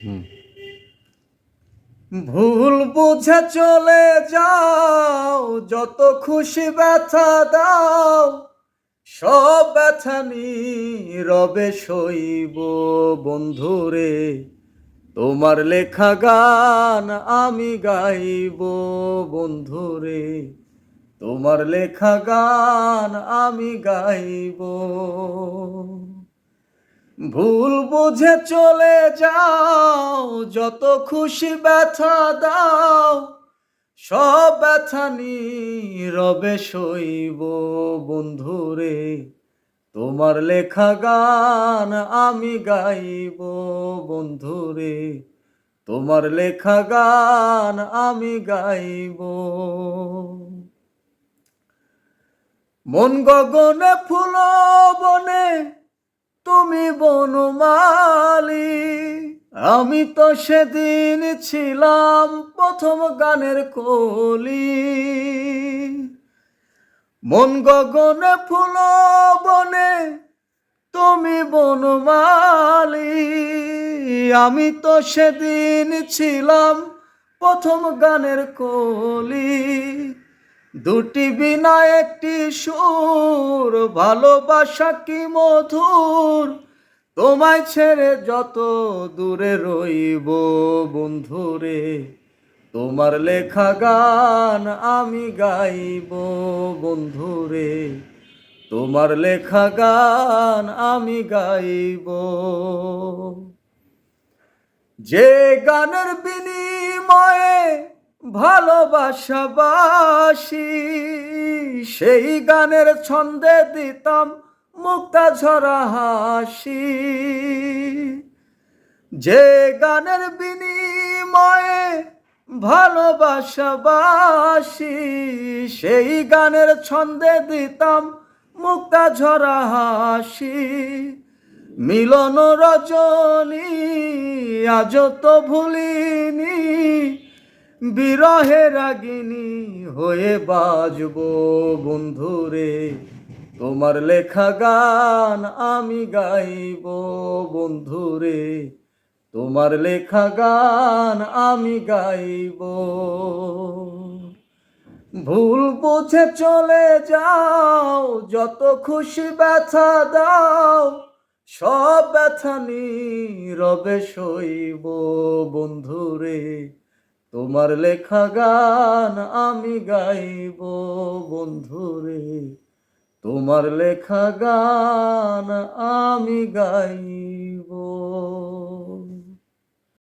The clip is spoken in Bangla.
হুম। ভুল বুঝে চলে যাও, যত খুশি ব্যথা দাও, সব ব্যথা নীরবে সইব বন্ধুরে। তোমার লেখা গান আমি গাইব বন্ধুরে, তোমার লেখা গান আমি গাইব। ভুল বুঝে চলে যাও, যত খুশি ব্যথা দাও, সব ব্যথা নীরবে সইব বন্ধুরে। তোমার লেখা গান আমি গাইব বন্ধুরে, তোমার লেখা গান আমি গাইব। মন গগনে ফুল বনে তুমি বনমালী, আমি তো সেদিন ছিলাম প্রথম গানের কলি। মন গগনে ফুল বনে তুমি বনমালী, আমি তো সেদিন ছিলাম প্রথম গানের কলি। দুটি বিনা একটি সুর, ভালোবাসা কি মধুর, তোমায় ছেড়ে যত দূরে রইব বন্ধুরে। তোমার লেখা গান আমি গাইব বন্ধুরে, তোমার লেখা গান আমি গাইব। যে গানের বিনিময়ে ভালোবাসা বাসি, সেই গানের ছন্দে দিতাম মুক্তা ঝরা হাসি। যে গানের বিনিময়ে ভালোবাসা বাসি, সেই গানের ছন্দে দিতাম মুক্তা ঝরা হাসি। মিলন রজনী আজ তো ভুলিনি, বিরহে রাগিনী হয়ে বাজব বন্ধুরে। তোমার লেখা গান আমি গাইব বন্ধুরে, তোমার লেখা গান আমি গাইব। ভুল বুঝে চলে যাও, যত খুশি ব্যথা দাও, সব ব্যথা নীরবে সইব বন্ধুরে। তোমার লেখা গান আমি গাইব বন্ধুরে, তোমার লেখা গান আমি গাইব।